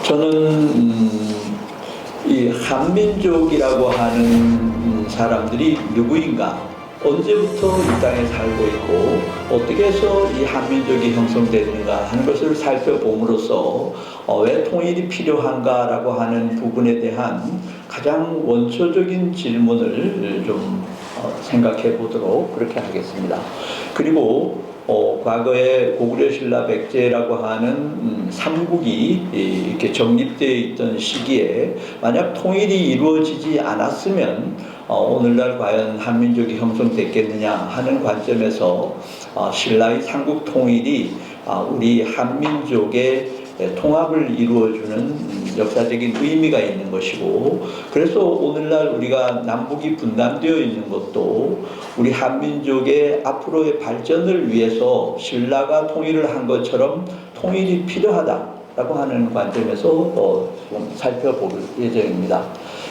저는 이 한민족이라고 하는 사람들이 누구인가, 언제부터 이 땅에 살고 있고 어떻게 해서 이 한민족이 형성됐는가 하는 것을 살펴봄으로써 왜 통일이 필요한가라고 하는 부분에 대한 가장 원초적인 질문을 좀 생각해 보도록 그렇게 하겠습니다. 그리고 과거에 고구려 신라 백제라고 하는 삼국이 이렇게 정립되어 있던 시기에 만약 통일이 이루어지지 않았으면 오늘날 과연 한민족이 형성됐겠느냐 하는 관점에서 신라의 삼국 통일이 우리 한민족의 통합을 이루어주는 역사적인 의미가 있는 것이고, 그래서 오늘날 우리가 남북이 분단되어 있는 것도 우리 한민족의 앞으로의 발전을 위해서 신라가 통일을 한 것처럼 통일이 필요하다라고 하는 관점에서 좀 살펴볼 예정입니다.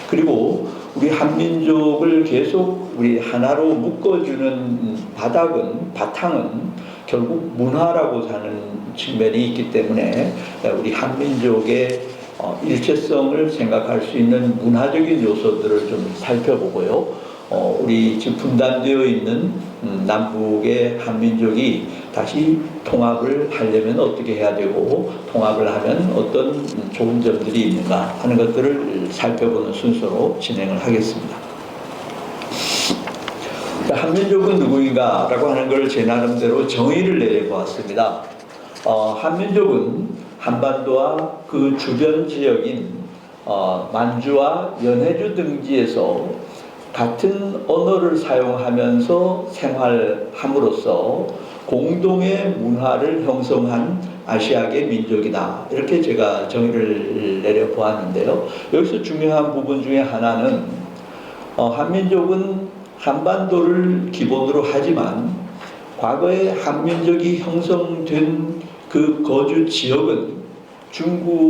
그리고 우리 한민족을 계속 우리 하나로 묶어주는 바탕은 결국 문화라고 하는 측면이 있기 때문에 우리 한민족의 일체성을 생각할 수 있는 문화적인 요소들을 좀 살펴보고요. 우리 지금 분단되어 있는 남북의 한민족이 다시 통합을 하려면 어떻게 해야 되고, 통합을 하면 어떤 좋은 점들이 있는가 하는 것들을 살펴보는 순서로 진행을 하겠습니다. 한민족은 누구인가 라고 하는 걸 제 나름대로 정의를 내려보았습니다. 한민족은 한반도와 그 주변 지역인 만주와 연해주 등지에서 같은 언어를 사용하면서 생활함으로써 공동의 문화를 형성한 아시아계 민족이다, 이렇게 제가 정의를 내려보았는데요. 여기서 중요한 부분 중에 하나는 한민족은 한반도를 기본으로 하지만 과거에 한민족이 형성된 그 거주 지역은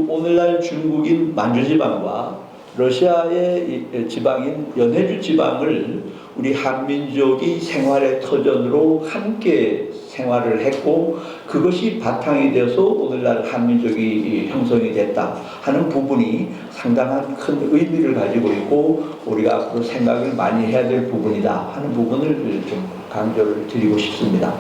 오늘날 중국인 만주지방과 러시아의 지방인 연해주 지방을 우리 한민족이 생활의 터전으로 함께 생활을 했고, 그것이 바탕이 되어서 오늘날 한민족이 형성이 됐다 하는 부분이 상당한 큰 의미를 가지고 있고, 우리가 앞으로 생각을 많이 해야 될 부분이다 하는 부분을 좀 강조를 드리고 싶습니다.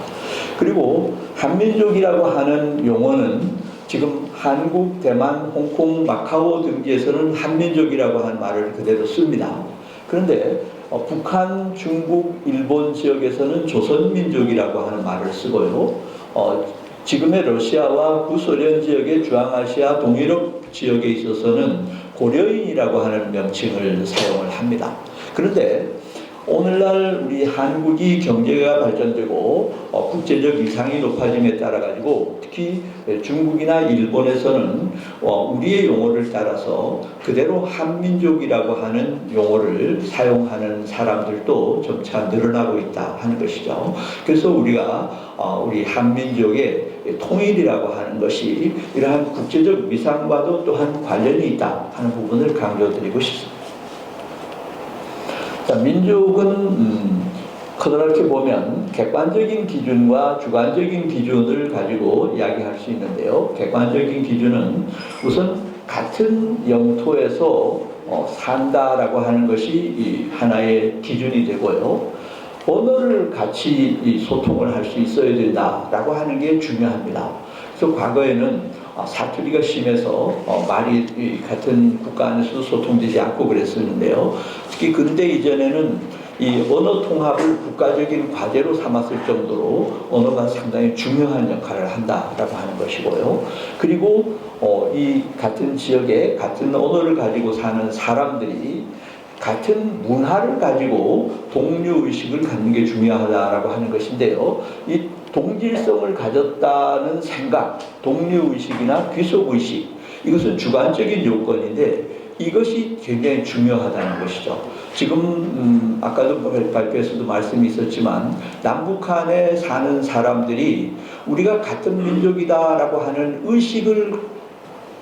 그리고 한민족이라고 하는 용어는 지금 한국, 대만, 홍콩, 마카오 등지에서는 한민족이라고 하는 말을 그대로 씁니다. 그런데 북한, 중국, 일본 지역에서는 조선민족이라고 하는 말을 쓰고요. 지금의 러시아와 구소련 지역의 중앙아시아 동유럽 지역에 있어서는 고려인이라고 하는 명칭을 사용을 합니다. 그런데 오늘날 우리 한국이 경제가 발전되고 국제적 위상이 높아짐에 따라 가지고 특히 중국이나 일본에서는 우리의 용어를 따라서 그대로 한민족이라고 하는 용어를 사용하는 사람들도 점차 늘어나고 있다 하는 것이죠. 그래서 우리가 우리 한민족의 통일이라고 하는 것이 이러한 국제적 위상과도 또한 관련이 있다 하는 부분을 강조드리고 싶습니다. 민족은 커다랗게 보면 객관적인 기준과 주관적인 기준을 가지고 이야기할 수 있는데요. 객관적인 기준은 우선 같은 영토에서 산다라고 하는 것이 하나의 기준이 되고요. 언어를 같이 소통을 할 수 있어야 된다라고 하는 게 중요합니다. 그래서 과거에는 사투리가 심해서 말이 같은 국가 안에서도 소통되지 않고 그랬었는데요. 특히 근대 이전에는 이 언어 통합을 국가적인 과제로 삼았을 정도로 언어가 상당히 중요한 역할을 한다라고 하는 것이고요. 그리고 이 같은 지역에 같은 언어를 가지고 사는 사람들이 같은 문화를 가지고 동료의식을 갖는 게 중요하다라고 하는 것인데요. 이 동질성을 가졌다는 생각, 동료의식이나 귀속의식, 이것은 주관적인 요건인데 이것이 굉장히 중요하다는 것이죠. 지금 아까도 발표에서도 말씀이 있었지만 남북한에 사는 사람들이 우리가 같은 민족이다라고 하는 의식을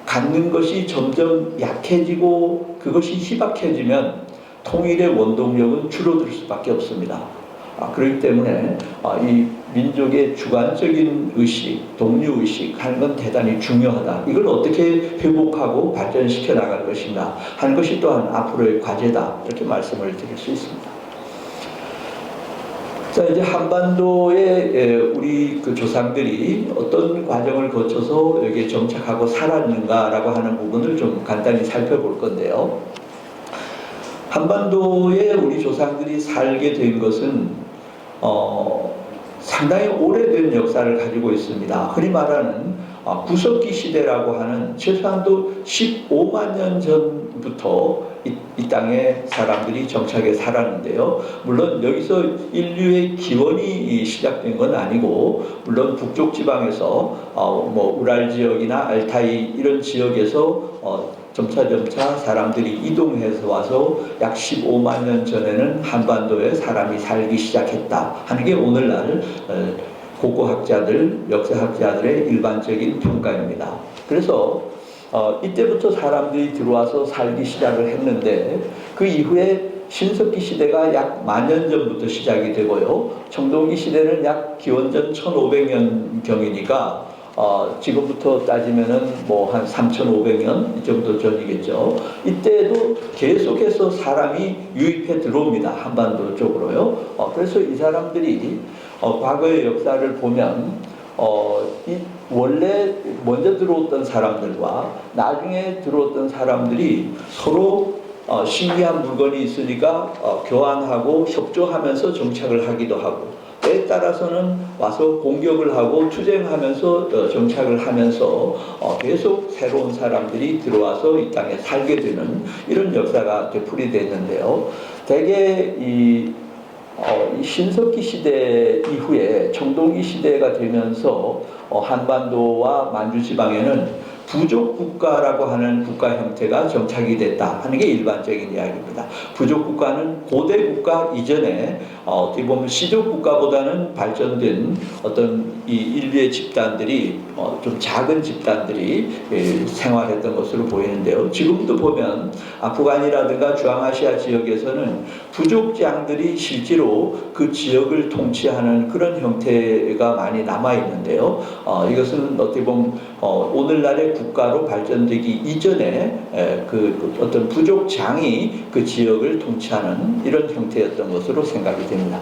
갖는 것이 점점 약해지고 그것이 희박해지면 통일의 원동력은 줄어들 수밖에 없습니다. 그렇기 때문에 이 민족의 주관적인 의식, 독립의식 하는 건 대단히 중요하다. 이걸 어떻게 회복하고 발전시켜 나갈 것인가 하는 것이 또한 앞으로의 과제다. 이렇게 말씀을 드릴 수 있습니다. 자, 이제 한반도에 우리 그 조상들이 어떤 과정을 거쳐서 여기에 정착하고 살았는가라고 하는 부분을 좀 간단히 살펴볼 건데요. 한반도에 우리 조상들이 살게 된 것은 상당히 오래된 역사를 가지고 있습니다. 흔히 말하는 구석기 시대라고 하는 최소한도 15만 년 전부터 이 땅에 사람들이 정착해 살았는데요. 물론 여기서 인류의 기원이 시작된 건 아니고, 물론 북쪽 지방에서 뭐 우랄 지역이나 알타이 이런 지역에서 점차 사람들이 이동해서 와서 약 15만 년 전에는 한반도에 사람이 살기 시작했다 하는 게 오늘날 고고학자들, 역사학자들의 일반적인 평가입니다. 그래서 이때부터 사람들이 들어와서 살기 시작을 했는데, 그 이후에 신석기 시대가 약 10,000년 전부터 시작이 되고요. 청동기 시대는 약 기원전 1500년경이니까 지금부터 따지면은 뭐 한 3,500년 이 정도 전이겠죠. 이때도 계속해서 사람이 유입해 들어옵니다. 한반도 쪽으로요. 그래서 이 사람들이 과거의 역사를 보면 이 원래 먼저 들어왔던 사람들과 나중에 들어왔던 사람들이 서로 신기한 물건이 있으니까 교환하고 협조하면서 정착을 하기도 하고, 때에 따라서는 와서 공격을 하고 투쟁하면서 정착을 하면서 계속 새로운 사람들이 들어와서 이 땅에 살게 되는 이런 역사가 되풀이됐는데요. 대개 이 신석기 시대 이후에 청동기 시대가 되면서 한반도와 만주 지방에는 부족 국가라고 하는 국가 형태가 정착이 됐다 하는 게 일반적인 이야기입니다. 부족 국가는 고대 국가 이전에 어떻게 보면 시족 국가보다는 발전된 어떤 이 인류의 집단들이 좀 작은 집단들이 생활했던 것으로 보이는데요. 지금도 보면 아프간이라든가 중앙아시아 지역에서는 부족장들이 실제로 그 지역을 통치하는 그런 형태가 많이 남아 있는데요. 이것은 어떻게 보면 오늘날의 국가로 발전되기 이전에 그 어떤 부족장이 그 지역을 통치하는 이런 형태였던 것으로 생각이 됩니다.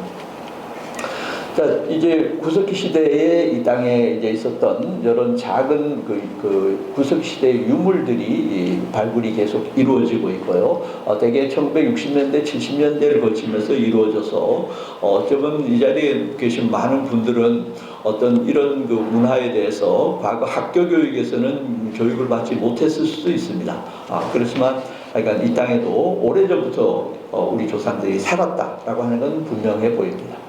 자, 이제 구석기 시대에 이 땅에 이제 있었던 이런 작은 그 구석기 시대의 유물들이 발굴이 계속 이루어지고 있고요. 대개 1960년대, 70년대를 거치면서 이루어져서 어쩌면 이 자리에 계신 많은 분들은 어떤 이런 그 문화에 대해서 과거 학교 교육에서는 교육을 받지 못했을 수도 있습니다. 그렇지만 그러니까 이 땅에도 오래전부터 우리 조상들이 살았다라고 하는 건 분명해 보입니다.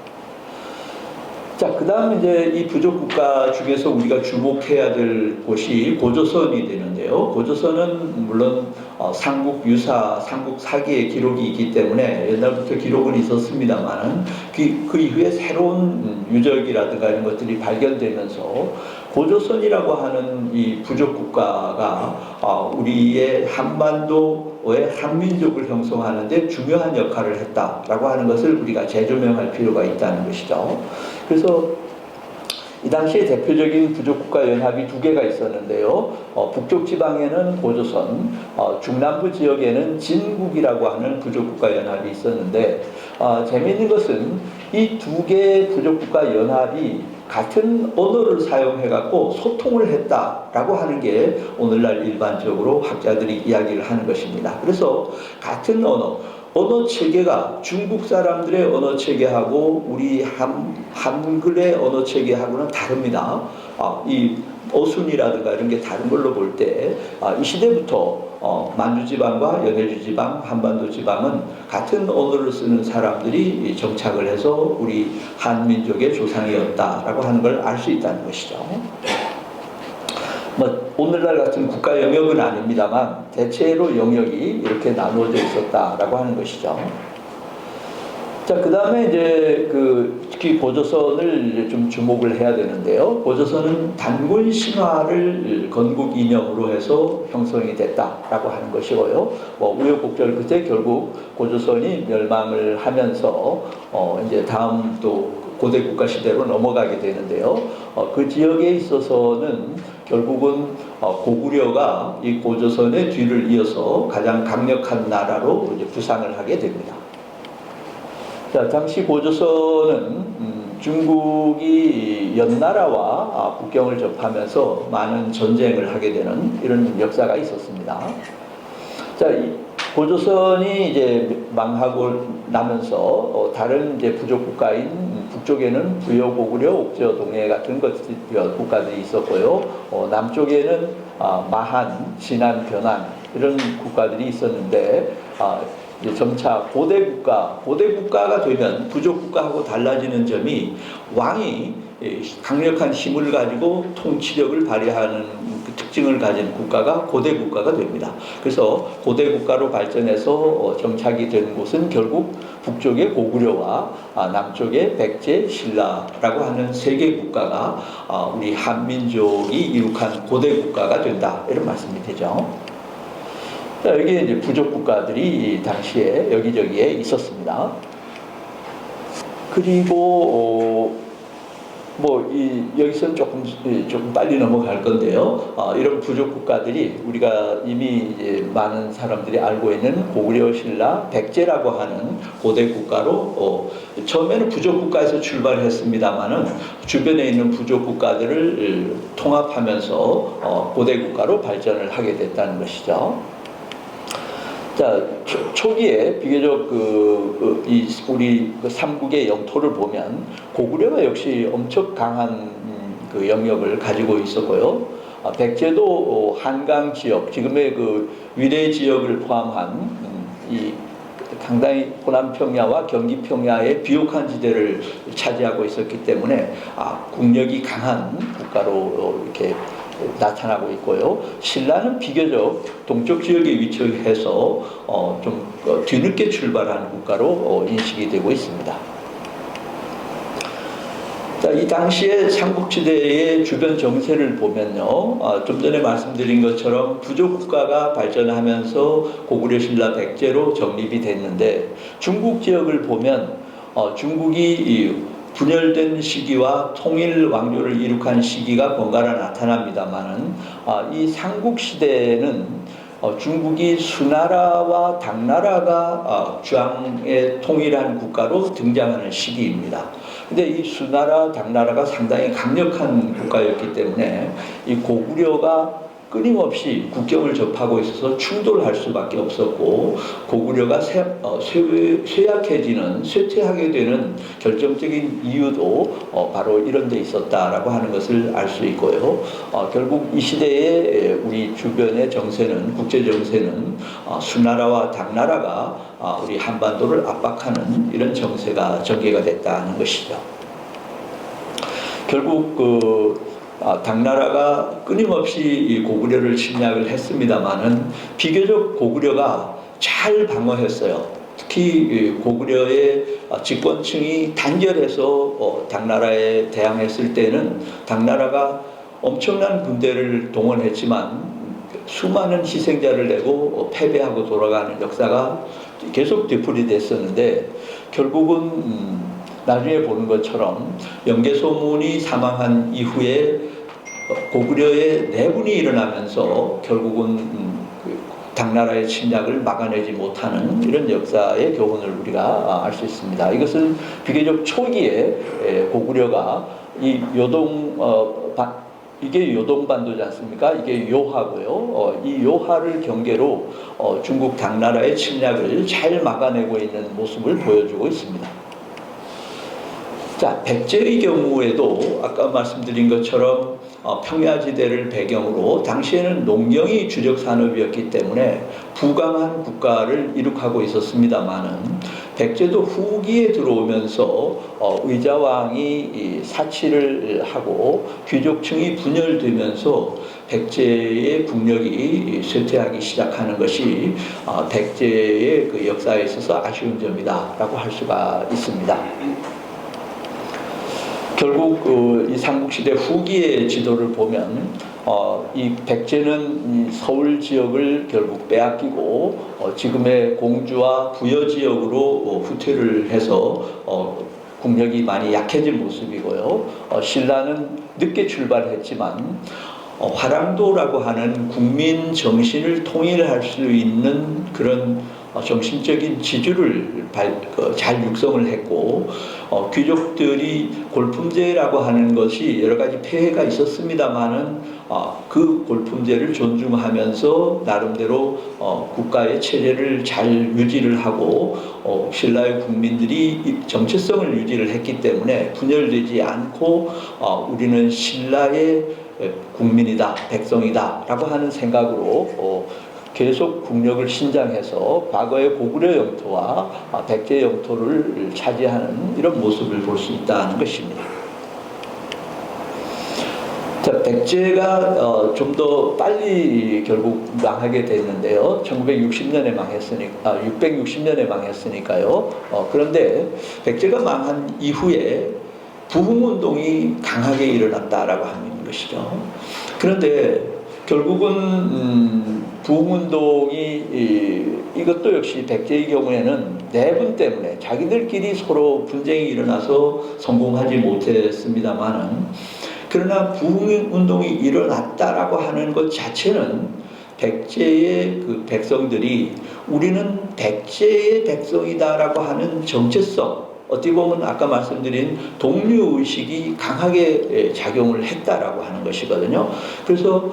자, 그 다음 이제 이 부족 국가 중에서 우리가 주목해야 될 곳이 고조선이 되는데요. 고조선은 물론 삼국 유사, 삼국 사기의 기록이 있기 때문에 옛날부터 기록은 있었습니다만은 그 이후에 새로운 유적이라든가 이런 것들이 발견되면서 고조선이라고 하는 이 부족 국가가 우리의 한반도의 한민족을 형성하는 데 중요한 역할을 했다라고 하는 것을 우리가 재조명할 필요가 있다는 것이죠. 그래서 이 당시에 대표적인 부족국가 연합이 2개가 있었는데요. 북쪽 지방에는 고조선, 중남부 지역에는 진국이라고 하는 부족국가 연합이 있었는데, 재미있는 것은 이 2개의 부족국가 연합이 같은 언어를 사용해갖고 소통을 했다라고 하는 게 오늘날 일반적으로 학자들이 이야기를 하는 것입니다. 그래서 같은 언어 체계가 중국 사람들의 언어 체계하고 우리 한글의 언어 체계하고는 다릅니다. 이 어순이라든가 이런 게 다른 걸로 볼 때 이 시대부터 만주 지방과 연해주 지방, 한반도 지방은 같은 언어를 쓰는 사람들이 정착을 해서 우리 한민족의 조상이었다라고 하는 걸 알 수 있다는 것이죠. 뭐 오늘날 같은 국가 영역은 아닙니다만 대체로 영역이 이렇게 나누어져 있었다라고 하는 것이죠. 자, 그 다음에 이제 특히 고조선을 이제 좀 주목을 해야 되는데요. 고조선은 단군 신화를 건국 이념으로 해서 형성이 됐다라고 하는 것이고요. 우여곡절 끝에 결국 고조선이 멸망을 하면서 이제 다음 또 고대 국가 시대로 넘어가게 되는데요. 그 지역에 있어서는 결국은 고구려가 이 고조선의 뒤를 이어서 가장 강력한 나라로 이제 부상을 하게 됩니다. 자, 당시 고조선은 중국이 연나라와 국경을 접하면서 많은 전쟁을 하게 되는 이런 역사가 있었습니다. 자, 고조선이 이제 망하고 나면서 다른 이제 부족 국가인 북쪽에는 부여, 고구려, 옥저, 동해 같은 국가들이 있었고요. 남쪽에는 마한, 진안, 변안 이런 국가들이 있었는데 이제 점차 고대 국가가 되면 부족 국가하고 달라지는 점이 왕이 강력한 힘을 가지고 통치력을 발휘하는 그 특징을 가진 국가가 고대 국가가 됩니다. 그래서 고대 국가로 발전해서 정착이 된 곳은 결국 북쪽의 고구려와 남쪽의 백제, 신라라고 하는 세 개 국가가 우리 한민족이 이룩한 고대 국가가 된다, 이런 말씀이 되죠. 자, 여기에 이제 부족 국가들이 당시에 여기저기에 있었습니다. 그리고 여기서는 조금 빨리 넘어갈 건데요. 이런 부족 국가들이 우리가 이미 이제 많은 사람들이 알고 있는 고구려, 신라, 백제라고 하는 고대 국가로 처음에는 부족 국가에서 출발했습니다만은 주변에 있는 부족 국가들을 통합하면서 고대 국가로 발전을 하게 됐다는 것이죠. 자, 초기에 비교적 우리 삼국의 영토를 보면 고구려가 역시 엄청 강한 그 영역을 가지고 있었고요. 백제도 한강 지역, 지금의 그 위례 지역을 포함한 이 상당히 호남 평야와 경기 평야의 비옥한 지대를 차지하고 있었기 때문에 국력이 강한 국가로 이렇게 나타나고 있고요. 신라는 비교적 동쪽 지역에 위치해서 좀 뒤늦게 출발하는 국가로 인식이 되고 있습니다. 자, 이 당시의 삼국지대의 주변 정세를 보면요, 좀 전에 말씀드린 것처럼 부족 국가가 발전하면서 고구려, 신라, 백제로 정립이 됐는데 중국 지역을 보면 중국이 분열된 시기와 통일 왕조를 이룩한 시기가 번갈아 나타납니다만은 이 삼국 시대에는 중국이 수나라와 당나라가 주왕의 통일한 국가로 등장하는 시기입니다. 근데 이 수나라, 당나라가 상당히 강력한 국가였기 때문에 이 고구려가 끊임없이 국경을 접하고 있어서 충돌할 수밖에 없었고, 고구려가 쇠약해지는, 쇠퇴하게 되는 결정적인 이유도 바로 이런 데 있었다라고 하는 것을 알 수 있고요. 결국 이 시대에 우리 주변의 정세는, 국제 정세는 수나라와 당나라가 우리 한반도를 압박하는 이런 정세가 전개가 됐다는 것이죠. 결국 당나라가 끊임없이 이 고구려를 침략을 했습니다마는 비교적 고구려가 잘 방어했어요. 특히 고구려의 집권층이 단결해서 당나라에 대항했을 때는 당나라가 엄청난 군대를 동원했지만 수많은 희생자를 내고 패배하고 돌아가는 역사가 계속 되풀이됐었는데, 결국은 나중에 보는 것처럼 영계소문이 사망한 이후에 고구려의 내분이 일어나면서 결국은 당나라의 침략을 막아내지 못하는 이런 역사의 교훈을 우리가 알 수 있습니다. 이것은 비교적 초기에 고구려가 이 이게 요동반도지 않습니까? 이게 요하고요. 이 요하를 경계로 중국 당나라의 침략을 잘 막아내고 있는 모습을 보여주고 있습니다. 자, 백제의 경우에도 아까 말씀드린 것처럼 평야지대를 배경으로 당시에는 농경이 주력 산업이었기 때문에 부강한 국가를 이룩하고 있었습니다마는 백제도 후기에 들어오면서 의자왕이 사치를 하고 귀족층이 분열되면서 백제의 국력이 쇠퇴하기 시작하는 것이 백제의 그 역사에 있어서 아쉬운 점이다라고 할 수가 있습니다. 결국 이 삼국시대 후기의 지도를 보면 이 백제는 서울 지역을 결국 빼앗기고 지금의 공주와 부여 지역으로 후퇴를 해서 국력이 많이 약해진 모습이고요. 신라는 늦게 출발했지만 화랑도라고 하는 국민 정신을 통일할 수 있는 그런 정신적인 지주를 잘 육성을 했고 귀족들이 골품제라고 하는 것이 여러 가지 폐해가 있었습니다마는 그 골품제를 존중하면서 나름대로 국가의 체제를 잘 유지를 하고 신라의 국민들이 정체성을 유지를 했기 때문에 분열되지 않고 우리는 신라의 국민이다, 백성이다 라고 하는 생각으로 계속 국력을 신장해서 과거의 고구려 영토와 백제 영토를 차지하는 이런 모습을 볼 수 있다는 것입니다. 자, 백제가 좀 더 빨리 결국 망하게 됐는데요. 1960년에 망했으니까, 660년에 망했으니까요. 그런데 백제가 망한 이후에 부흥운동이 강하게 일어났다라고 하는 것이죠. 그런데 결국은 부흥운동이 이것도 역시 백제의 경우에는 내분 때문에 자기들끼리 서로 분쟁이 일어나서 성공하지 못했습니다만은 그러나 부흥운동이 일어났다라고 하는 것 자체는 백제의 그 백성들이 우리는 백제의 백성이다라고 하는 정체성, 어떻게 보면 아까 말씀드린 동료의식이 강하게 작용을 했다라고 하는 것이거든요. 그래서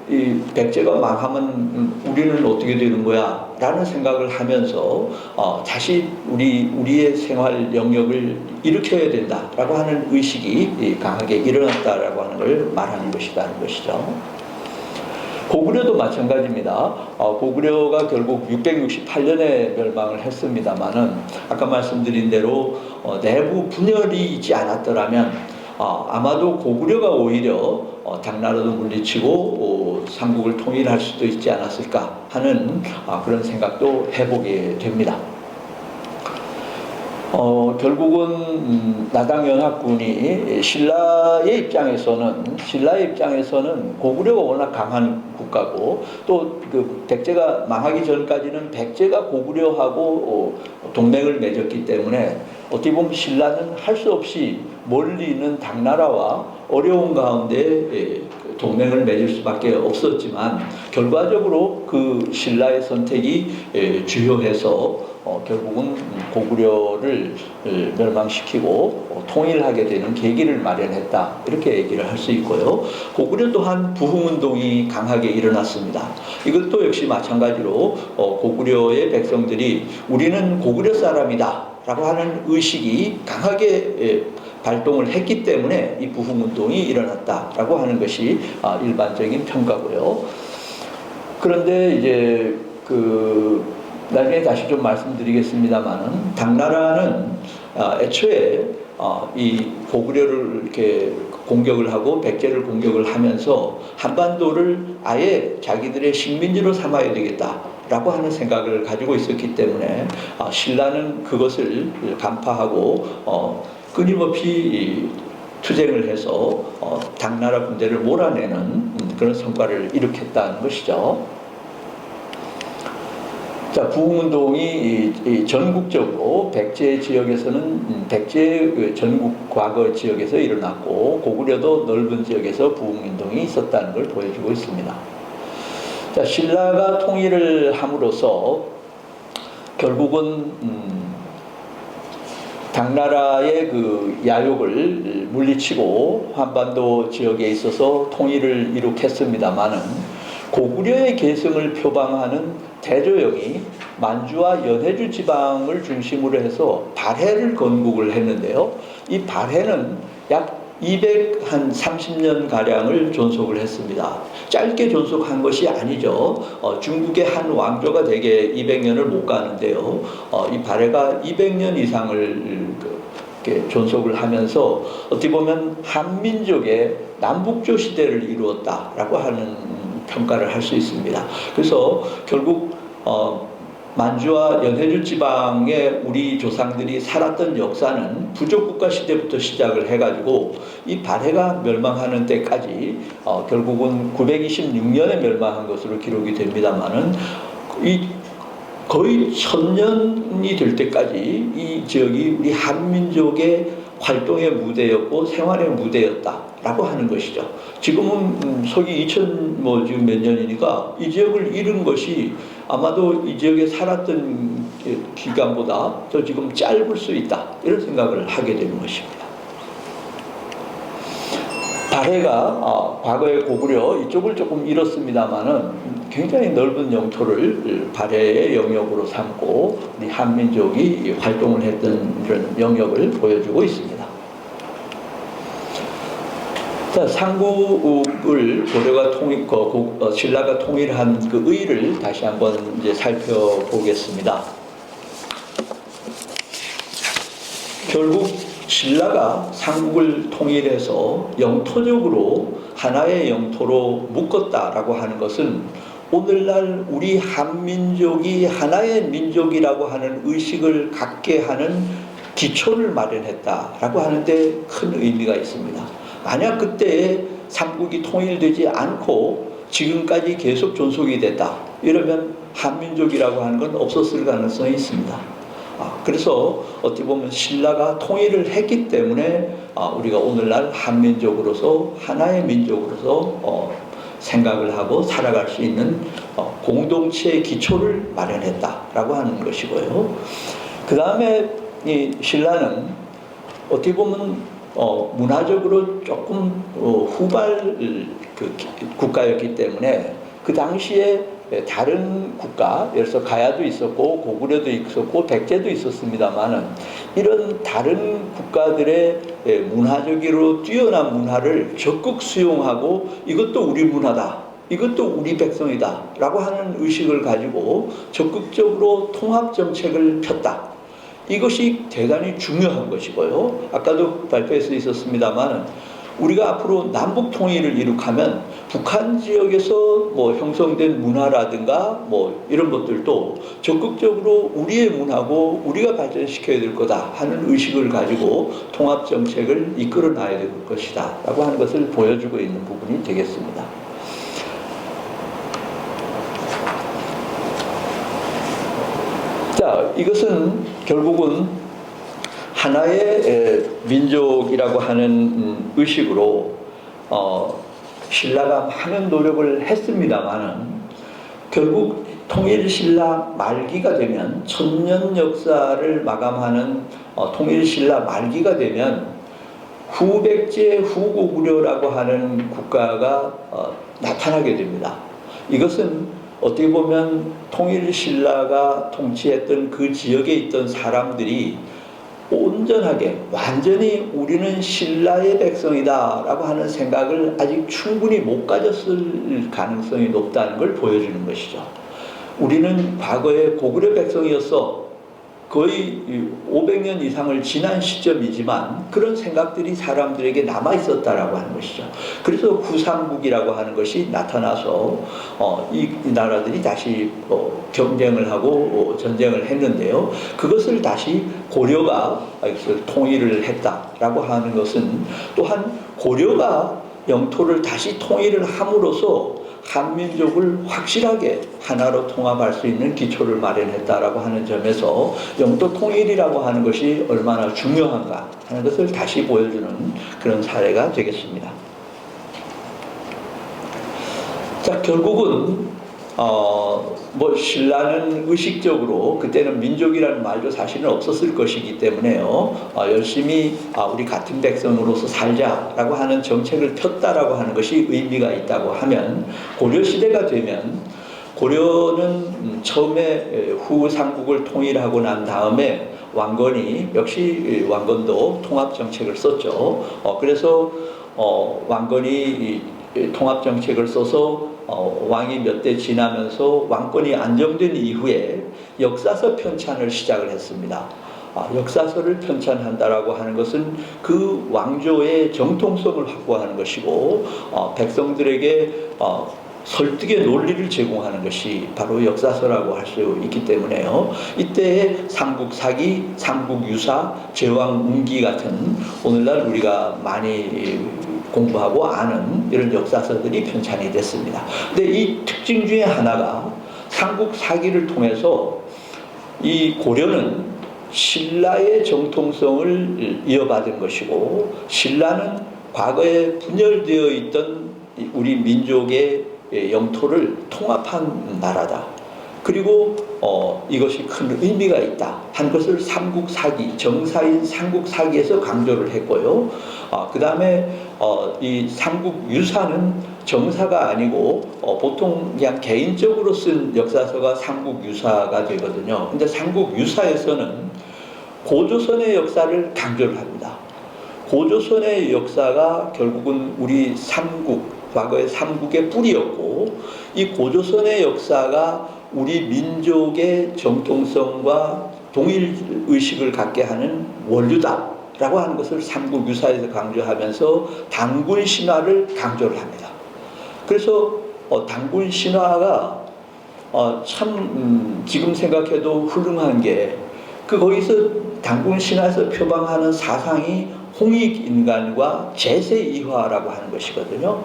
이 백제가 망하면 우리는 어떻게 되는 거야? 라는 생각을 하면서 다시 우리의 생활 영역을 일으켜야 된다라고 하는 의식이 강하게 일어났다라고 하는 걸 말하는 것이라는 것이죠. 고구려도 마찬가지입니다. 고구려가 결국 668년에 멸망을 했습니다마는 아까 말씀드린 대로 내부 분열이 있지 않았더라면 아마도 고구려가 오히려 당나라도 물리치고 삼국을 통일할 수도 있지 않았을까 하는 그런 생각도 해보게 됩니다. 결국은 나당연합군이 신라의 입장에서는 고구려가 워낙 강한 국가고 또 그 백제가 망하기 전까지는 백제가 고구려하고 동맹을 맺었기 때문에 어떻게 보면 신라는 할 수 없이 멀리 있는 당나라와 어려운 가운데 동맹을 맺을 수밖에 없었지만 결과적으로 그 신라의 선택이 주요해서 결국은 고구려를 멸망시키고 통일하게 되는 계기를 마련했다, 이렇게 얘기를 할 수 있고요. 고구려 또한 부흥운동이 강하게 일어났습니다. 이것도 역시 마찬가지로 고구려의 백성들이 우리는 고구려 사람이다 라고 하는 의식이 강하게 발동을 했기 때문에 이 부흥운동이 일어났다라고 하는 것이 일반적인 평가고요. 그런데 이제 나중에 다시 좀 말씀드리겠습니다만은 당나라는 애초에 이 고구려를 이렇게 공격을 하고 백제를 공격을 하면서 한반도를 아예 자기들의 식민지로 삼아야 되겠다라고 하는 생각을 가지고 있었기 때문에 신라는 그것을 간파하고 끊임없이 투쟁을 해서 당나라 군대를 몰아내는 그런 성과를 일으켰다는 것이죠. 자, 부흥운동이 전국적으로 백제 지역에서는 백제 전국 과거 지역에서 일어났고 고구려도 넓은 지역에서 부흥운동이 있었다는 걸 보여주고 있습니다. 자, 신라가 통일을 함으로써 결국은 당나라의 그 야욕을 물리치고 한반도 지역에 있어서 통일을 이룩했습니다마는 고구려의 계승을 표방하는 대조영이 만주와 연해주 지방을 중심으로 해서 발해를 건국을 했는데요. 이 발해는 약 230년 가량을 존속을 했습니다. 짧게 존속한 것이 아니죠. 중국의 한 왕조가 대개 200년을 못 가는데요. 이 발해가 200년 이상을 이렇게 존속을 하면서 어떻게 보면 한민족의 남북조 시대를 이루었다라고 하는 평가를 할 수 있습니다. 그래서 결국 만주와 연해주 지방에 우리 조상들이 살았던 역사는 부족국가 시대부터 시작을 해가지고 이 발해가 멸망하는 때까지 결국은 926년에 멸망한 것으로 기록이 됩니다만은 이 거의 1000년이 될 때까지 이 지역이 우리 한민족의 활동의 무대였고 생활의 무대였다라고 하는 것이죠. 지금은 서기 2000 지금 몇 년이니까 이 지역을 잃은 것이 아마도 이 지역에 살았던 기간보다 더 지금 짧을 수 있다 이런 생각을 하게 되는 것입니다. 발해가 과거에 고구려 이쪽을 조금 잃었습니다만은 굉장히 넓은 영토를 발해의 영역으로 삼고 우리 한민족이 활동을 했던 이런 영역을 보여주고 있습니다. 자, 상국을 고려가 신라가 통일한 그 의의를 다시 한번 이제 살펴보겠습니다. 결국 신라가 삼국을 통일해서 영토적으로 하나의 영토로 묶었다라고 하는 것은 오늘날 우리 한민족이 하나의 민족이라고 하는 의식을 갖게 하는 기초를 마련했다라고 하는데 큰 의미가 있습니다. 만약 그때 삼국이 통일되지 않고 지금까지 계속 존속이 됐다 이러면 한민족이라고 하는 건 없었을 가능성이 있습니다. 그래서 어떻게 보면 신라가 통일을 했기 때문에 우리가 오늘날 한민족으로서 하나의 민족으로서 생각을 하고 살아갈 수 있는 공동체의 기초를 마련했다라고 하는 것이고요. 그 다음에 이 신라는 어떻게 보면 문화적으로 조금 후발 국가였기 때문에 그 당시에 다른 국가, 예를 들어서 가야도 있었고 고구려도 있었고 백제도 있었습니다만은 이런 다른 국가들의 문화적으로 뛰어난 문화를 적극 수용하고 이것도 우리 문화다, 이것도 우리 백성이다 라고 하는 의식을 가지고 적극적으로 통합정책을 폈다. 이것이 대단히 중요한 것이고요. 아까도 발표에서 있었습니다만 우리가 앞으로 남북 통일을 이룩하면 북한 지역에서 형성된 문화라든가 이런 것들도 적극적으로 우리의 문화고 우리가 발전시켜야 될 거다 하는 의식을 가지고 통합 정책을 이끌어 놔야 될 것이다 라고 하는 것을 보여주고 있는 부분이 되겠습니다. 자, 이것은 결국은 하나의 민족이라고 하는 의식으로 신라가 많은 노력을 했습니다만은 결국 통일신라 말기가 되면 1000년 역사를 마감하는 통일신라 말기가 되면 후백제 후고구려라고 하는 국가가 나타나게 됩니다. 이것은 어떻게 보면 통일신라가 통치했던 그 지역에 있던 사람들이 온전하게 완전히 우리는 신라의 백성이다 라고 하는 생각을 아직 충분히 못 가졌을 가능성이 높다는 걸 보여주는 것이죠. 우리는 과거에 고구려 백성이었어. 거의 500년 이상을 지난 시점이지만 그런 생각들이 사람들에게 남아있었다라고 하는 것이죠. 그래서 후삼국이라고 하는 것이 나타나서 이 나라들이 다시 경쟁을 하고 전쟁을 했는데요. 그것을 다시 고려가 통일을 했다라고 하는 것은 또한 고려가 영토를 다시 통일을 함으로써 한민족을 확실하게 하나로 통합할 수 있는 기초를 마련했다라고 하는 점에서 영토 통일이라고 하는 것이 얼마나 중요한가 하는 것을 다시 보여주는 그런 사례가 되겠습니다. 자, 결국은 신라는 의식적으로 그때는 민족이라는 말도 사실은 없었을 것이기 때문에요. 열심히 우리 같은 백성으로서 살자라고 하는 정책을 폈다라고 하는 것이 의미가 있다고 하면 고려 시대가 되면 고려는 처음에 후삼국을 통일하고 난 다음에 왕건이 역시 왕건도 통합 정책을 썼죠. 그래서 왕건이 통합 정책을 써서 왕이 몇 대 지나면서 왕권이 안정된 이후에 역사서 편찬을 시작을 했습니다. 역사서를 편찬한다라고 하는 것은 그 왕조의 정통성을 확보하는 것이고 백성들에게 설득의 논리를 제공하는 것이 바로 역사서라고 할 수 있기 때문에요. 이때의 삼국사기, 삼국유사, 제왕운기 같은 오늘날 우리가 많이 공부하고 아는 이런 역사서들이 편찬이 됐습니다. 근데 이 특징 중에 하나가 삼국사기를 통해서 이 고려는 신라의 정통성을 이어받은 것이고, 신라는 과거에 분열되어 있던 우리 민족의 영토를 통합한 나라다. 그리고 이것이 큰 의미가 있다 한 것을 삼국사기, 정사인 삼국사기에서 강조를 했고요. 그 다음에 이 삼국유사는 정사가 아니고 보통 그냥 개인적으로 쓴 역사서가 삼국유사가 되거든요. 근데 삼국유사에서는 고조선의 역사를 강조를 합니다. 고조선의 역사가 결국은 우리 삼국, 과거의 삼국의 뿌리였고, 이 고조선의 역사가 우리 민족의 정통성과 동일의식을 갖게 하는 원류다라고 하는 것을 삼국유사에서 강조하면서 단군 신화를 강조를 합니다. 그래서 단군 신화가 참 지금 생각해도 훌륭한 게 거기서 단군 신화에서 표방하는 사상이 홍익인간과 제세이화라고 하는 것이거든요.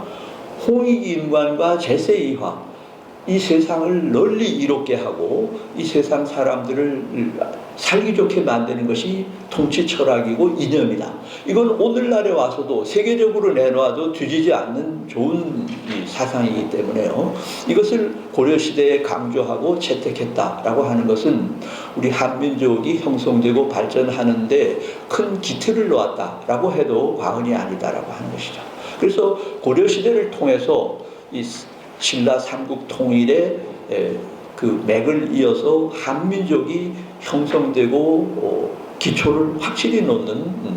홍익인간과 제세이화, 이 세상을 널리 이롭게 하고 이 세상 사람들을 살기 좋게 만드는 것이 통치 철학이고 이념이다. 이건 오늘날에 와서도 세계적으로 내놓아도 뒤지지 않는 좋은 사상이기 때문에요. 이것을 고려시대에 강조하고 채택했다라고 하는 것은 우리 한민족이 형성되고 발전하는데 큰 기틀을 놓았다라고 해도 과언이 아니다라고 하는 것이죠. 그래서 고려시대를 통해서 이 신라 삼국 통일의 그 맥을 이어서 한민족이 형성되고 기초를 확실히 놓는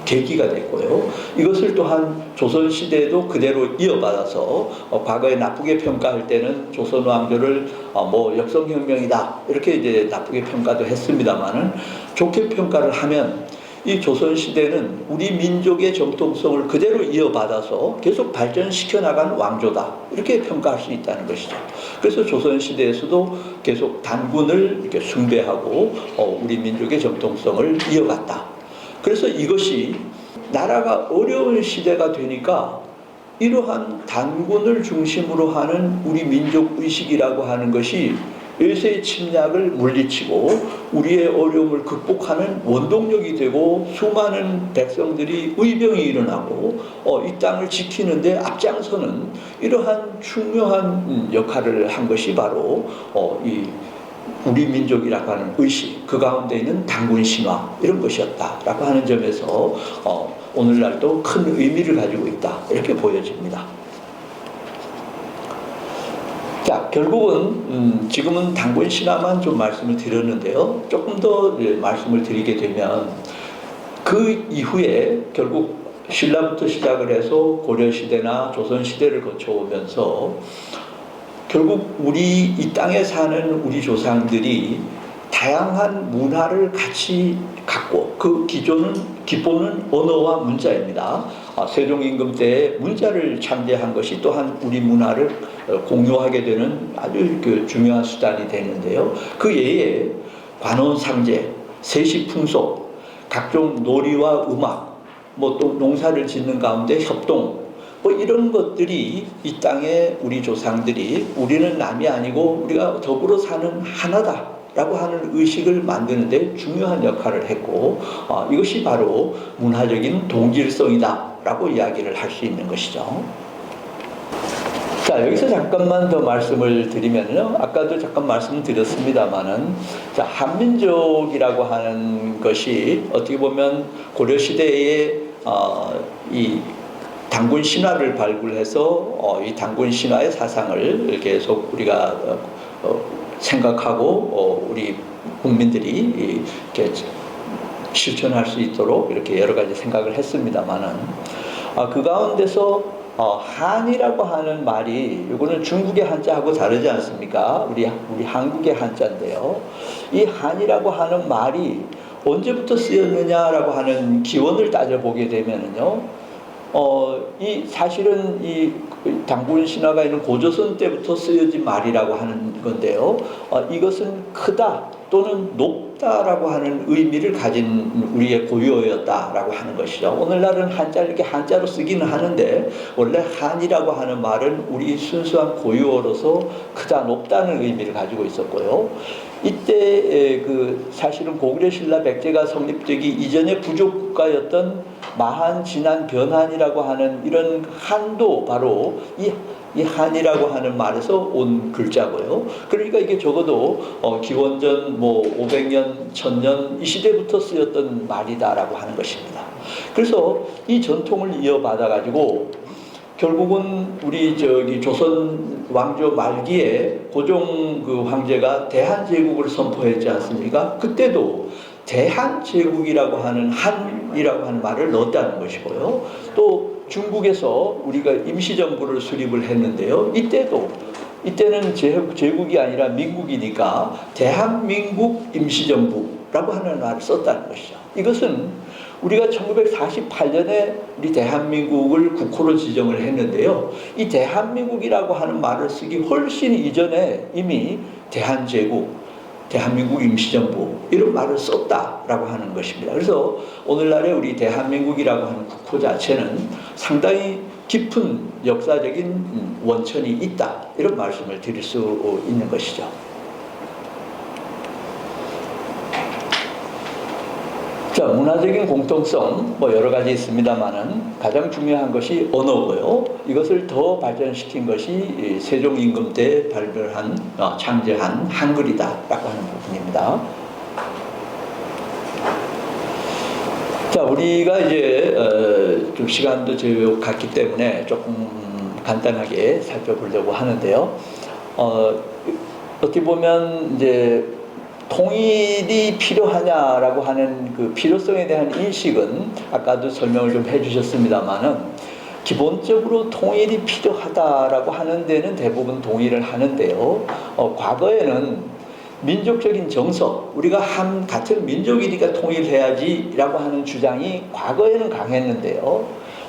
계기가 됐고요. 이것을 또한 조선시대에도 그대로 이어받아서 과거에 나쁘게 평가할 때는 조선 왕조를 뭐 역성혁명이다 이렇게 이제 나쁘게 평가도 했습니다만은 좋게 평가를 하면 이 조선시대는 우리 민족의 정통성을 그대로 이어받아서 계속 발전시켜 나간 왕조다 이렇게 평가할 수 있다는 것이죠. 그래서 조선시대에서도 계속 단군을 이렇게 숭배하고 우리 민족의 정통성을 이어갔다. 그래서 이것이 나라가 어려운 시대가 되니까 이러한 단군을 중심으로 하는 우리 민족의식이라고 하는 것이 외세의 침략을 물리치고 우리의 어려움을 극복하는 원동력이 되고 수많은 백성들이 의병이 일어나고 이 땅을 지키는데 앞장서는 이러한 중요한 역할을 한 것이 바로 이 우리 민족이라고 하는 의식, 그 가운데 있는 단군 신화 이런 것이었다라고 하는 점에서 오늘날도 큰 의미를 가지고 있다 이렇게 보여집니다. 자, 결국은 지금은 단군 신화만 좀 말씀을 드렸는데요. 조금 더 말씀을 드리게 되면 그 이후에 결국 신라부터 시작을 해서 고려시대나 조선시대를 거쳐오면서 결국 우리 이 땅에 사는 우리 조상들이 다양한 문화를 같이 갖고 그 기본은 언어와 문자입니다. 세종임금 때에 문자를 창제한 것이 또한 우리 문화를 공유하게 되는 아주 중요한 수단이 되는데요. 그 외에 관원상제, 세시풍속, 각종 놀이와 음악, 뭐 또 농사를 짓는 가운데 협동, 뭐 이런 것들이 이 땅에 우리 조상들이 우리는 남이 아니고 우리가 더불어 사는 하나다 라고 하는 의식을 만드는 데 중요한 역할을 했고 이것이 바로 문화적인 동질성이다 라고 이야기를 할 수 있는 것이죠. 자, 여기서 잠깐만 더 말씀을 드리면요, 아까도 잠깐 말씀드렸습니다만은, 자, 한민족이라고 하는 것이 어떻게 보면 고려시대에 이 단군 신화를 발굴해서 이 단군 신화의 사상을 계속 우리가 생각하고 우리 국민들이 이렇게 실천할 수 있도록 이렇게 여러 가지 생각을 했습니다만은 그 가운데서 한이라고 하는 말이 이거는 중국의 한자하고 다르지 않습니까? 우리 한국의 한자인데요. 이 한이라고 하는 말이 언제부터 쓰였느냐라고 하는 기원을 따져보게 되면은요. 이 사실은 이 당군 신화가 있는 고조선 때부터 쓰여진 말이라고 하는 건데요. 이것은 크다 또는 높다라고 하는 의미를 가진 우리의 고유어였다라고 하는 것이죠. 오늘날은 한자를 이렇게 한자로 쓰기는 하는데 원래 한이라고 하는 말은 우리 순수한 고유어로서 크다 높다는 의미를 가지고 있었고요. 이때 사실은 고구려 신라 백제가 성립되기 이전의 부족 국가였던 마한, 진한, 변한이라고 하는 이런 한도 바로 이 한이라고 하는 말에서 온 글자고요. 그러니까 이게 적어도 기원전 500년, 1000년 이 시대부터 쓰였던 말이다라고 하는 것입니다. 그래서 이 전통을 이어받아 가지고 결국은 우리 조선 왕조 말기에 고종 황제가 대한제국을 선포했지 않습니까? 그때도 대한제국이라고 하는 한이라고 하는 말을 넣었다는 것이고요. 또 중국에서 우리가 임시정부를 수립을 했는데요. 이때는 제국이 아니라 민국이니까 대한민국 임시정부라고 하는 말을 썼다는 것이죠. 이것은 우리가 1948년에 우리 대한민국을 국호로 지정을 했는데요. 이 대한민국이라고 하는 말을 쓰기 훨씬 이전에 이미 대한제국, 대한민국 임시정부 이런 말을 썼다라고 하는 것입니다. 그래서 오늘날의 우리 대한민국이라고 하는 국호 자체는 상당히 깊은 역사적인 원천이 있다 이런 말씀을 드릴 수 있는 것이죠. 자, 문화적인 공통성 여러 가지 있습니다만은 가장 중요한 것이 언어고요. 이것을 더 발전시킨 것이 세종 임금 때 창제한 한글이다라고 하는 부분입니다. 자, 우리가 이제 좀 시간도 제각기 때문에 조금 간단하게 살펴보려고 하는데요. 어떻게 보면 이제 통일이 필요하냐라고 하는 그 필요성에 대한 인식은 아까도 설명을 좀 해주셨습니다만은 기본적으로 통일이 필요하다라고 하는 데는 대부분 동의를 하는데요. 과거에는 민족적인 정서, 우리가 같은 민족이니까 통일해야지라고 하는 주장이 과거에는 강했는데요.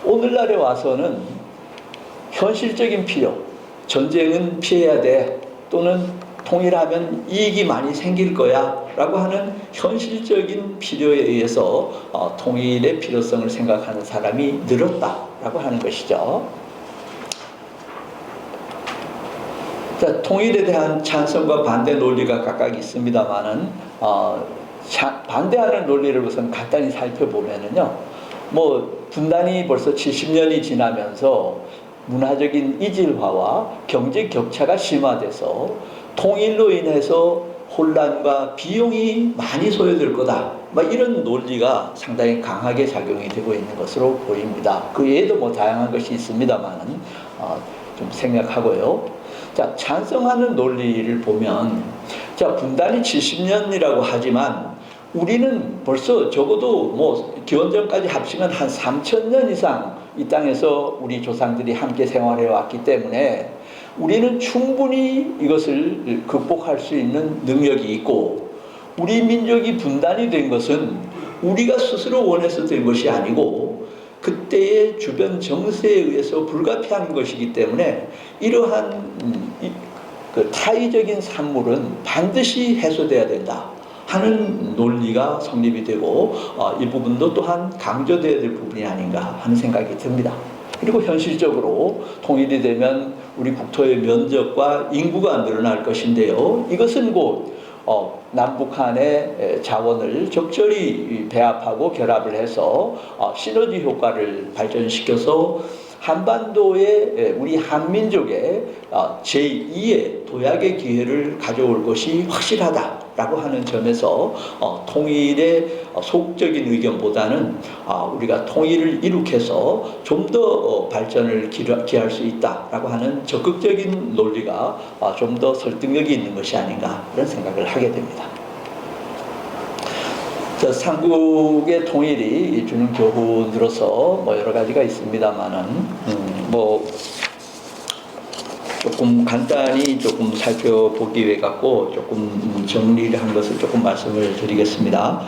오늘날에 와서는 현실적인 필요, 전쟁은 피해야 돼 또는 통일하면 이익이 많이 생길 거야 라고 하는 현실적인 필요에 의해서 통일의 필요성을 생각하는 사람이 늘었다라고 하는 것이죠. 자, 통일에 대한 찬성과 반대 논리가 각각 있습니다만은 반대하는 논리를 우선 간단히 살펴보면은요. 분단이 벌써 70년이 지나면서 문화적인 이질화와 경제 격차가 심화돼서 통일로 인해서 혼란과 비용이 많이 소요될 거다. 이런 논리가 상당히 강하게 작용이 되고 있는 것으로 보입니다. 그 외에도 다양한 것이 있습니다만은 좀 생략하고요. 자, 찬성하는 논리를 보면, 자, 분단이 70년이라고 하지만 우리는 벌써 적어도 기원전까지 합치면 한 3000년 이상 이 땅에서 우리 조상들이 함께 생활해 왔기 때문에 우리는 충분히 이것을 극복할 수 있는 능력이 있고, 우리 민족이 분단이 된 것은 우리가 스스로 원해서 된 것이 아니고 그때의 주변 정세에 의해서 불가피한 것이기 때문에 이러한 타의적인 산물은 반드시 해소돼야 된다 하는 논리가 성립이 되고 이 부분도 또한 강조돼야 될 부분이 아닌가 하는 생각이 듭니다. 그리고 현실적으로 통일이 되면 우리 국토의 면적과 인구가 늘어날 것인데요. 이것은 곧 남북한의 자원을 적절히 배합하고 결합을 해서 시너지 효과를 발전시켜서 한반도에 우리 한민족의 제2의 도약의 기회를 가져올 것이 확실하다라고 하는 점에서 통일의 소극적인 의견보다는 우리가 통일을 이룩해서 좀 더 발전을 기할 수 있다라고 하는 적극적인 논리가 좀 더 설득력이 있는 것이 아닌가 그런 생각을 하게 됩니다. 삼국의 통일이 주는 교훈으로서 여러 가지가 있습니다만은 조금 간단히 조금 살펴보기 위해 갖고 조금 정리를 한 것을 조금 말씀을 드리겠습니다.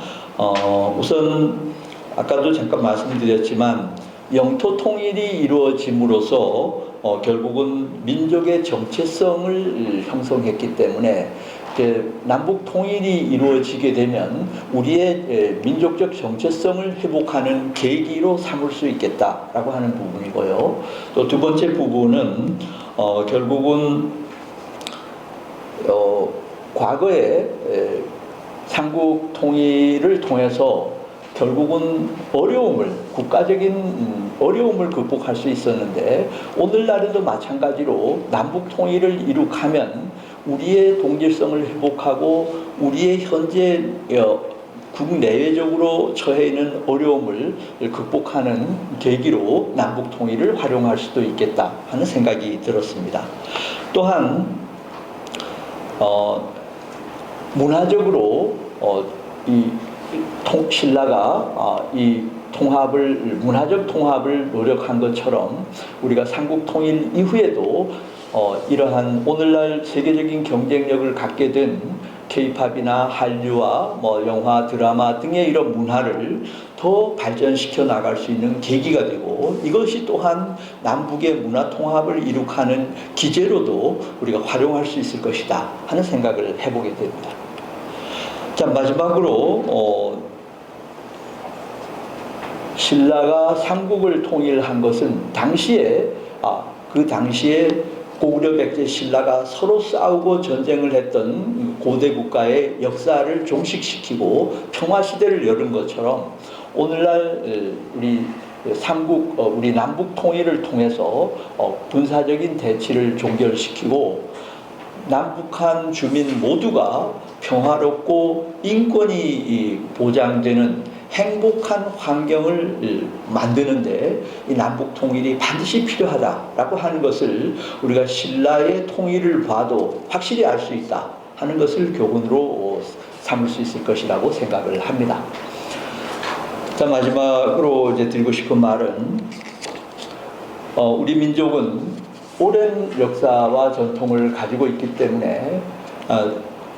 우선 아까도 잠깐 말씀드렸지만 영토 통일이 이루어짐으로써 결국은 민족의 정체성을 형성했기 때문에 남북 통일이 이루어지게 되면 우리의 민족적 정체성을 회복하는 계기로 삼을 수 있겠다라고 하는 부분이고요. 또 두 번째 부분은 결국은 과거에 삼국 통일을 통해서 결국은 국가적인 어려움을 극복할 수 있었는데 오늘날에도 마찬가지로 남북 통일을 이룩하면 우리의 동질성을 회복하고 우리의 현재 국내외적으로 처해 있는 어려움을 극복하는 계기로 남북 통일을 활용할 수도 있겠다 하는 생각이 들었습니다. 또한 문화적으로 신라가 이 문화적 통합을 노력한 것처럼 우리가 삼국 통일 이후에도 이러한 오늘날 세계적인 경쟁력을 갖게 된 K-팝이나 한류와 영화, 드라마 등의 이런 문화를 더 발전시켜 나갈 수 있는 계기가 되고 이것이 또한 남북의 문화 통합을 이룩하는 기제로도 우리가 활용할 수 있을 것이다 하는 생각을 해보게 됩니다. 자, 마지막으로 신라가 삼국을 통일한 것은 당시에 고구려 백제 신라가 서로 싸우고 전쟁을 했던 고대 국가의 역사를 종식시키고 평화 시대를 여는 것처럼 오늘날 우리 남북 통일을 통해서 군사적인 대치를 종결시키고 남북한 주민 모두가 평화롭고 인권이 보장되는 행복한 환경을 만드는데 이 남북 통일이 반드시 필요하다라고 하는 것을 우리가 신라의 통일을 봐도 확실히 알 수 있다 하는 것을 교훈으로 삼을 수 있을 것이라고 생각을 합니다. 자, 마지막으로 이제 드리고 싶은 말은 우리 민족은 오랜 역사와 전통을 가지고 있기 때문에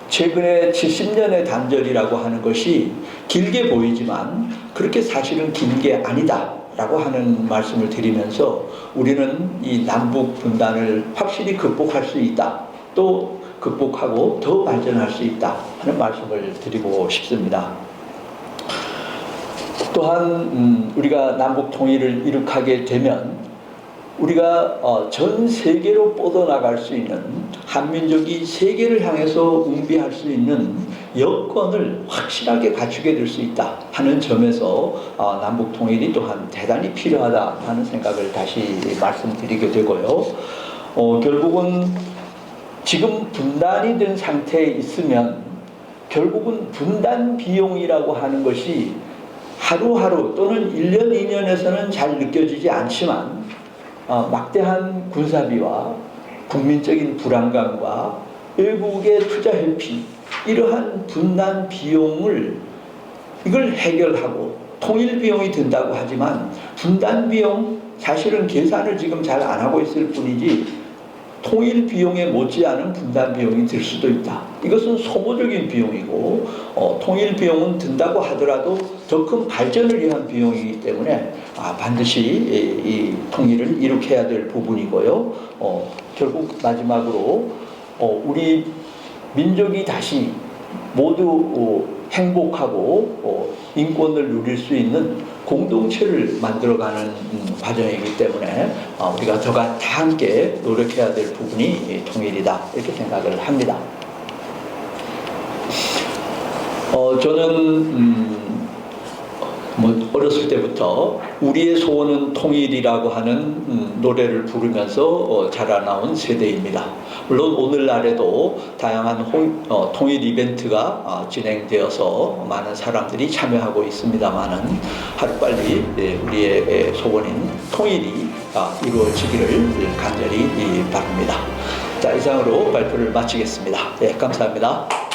최근에 70년의 단절이라고 하는 것이 길게 보이지만 그렇게 사실은 긴 게 아니다 라고 하는 말씀을 드리면서 우리는 이 남북 분단을 확실히 극복할 수 있다, 또 극복하고 더 발전할 수 있다 하는 말씀을 드리고 싶습니다. 또한 우리가 남북 통일을 이룩하게 되면 우리가 전 세계로 뻗어나갈 수 있는 한민족이 세계를 향해서 웅비할 수 있는 여건을 확실하게 갖추게 될 수 있다 하는 점에서 남북 통일이 또한 대단히 필요하다 하는 생각을 다시 말씀드리게 되고요. 결국은 지금 분단이 된 상태에 있으면 결국은 분단 비용이라고 하는 것이 하루하루 또는 1년, 2년에서는 잘 느껴지지 않지만 막대한 군사비와 국민적인 불안감과 외국의 투자 회피, 이러한 분단 비용을 이걸 해결하고 통일 비용이 든다고 하지만 분단 비용 사실은 계산을 지금 잘 안 하고 있을 뿐이지 통일 비용에 못지않은 분단 비용이 들 수도 있다. 이것은 소모적인 비용이고 통일 비용은 든다고 하더라도 더 큰 발전을 위한 비용이기 때문에 반드시 이 통일을 이룩해야 될 부분이고요. 결국 마지막으로 우리 민족이 다시 모두 행복하고 인권을 누릴 수 있는 공동체를 만들어가는 과정이기 때문에 우리가 다 함께 노력해야 될 부분이 통일이다 이렇게 생각을 합니다. 저는 어렸을 때부터 우리의 소원은 통일이라고 하는 노래를 부르면서 자라나온 세대입니다. 물론 오늘날에도 다양한 통일 이벤트가 진행되어서 많은 사람들이 참여하고 있습니다만은 하루빨리 우리의 소원인 통일이 이루어지기를 간절히 바랍니다. 자, 이상으로 발표를 마치겠습니다. 네, 감사합니다.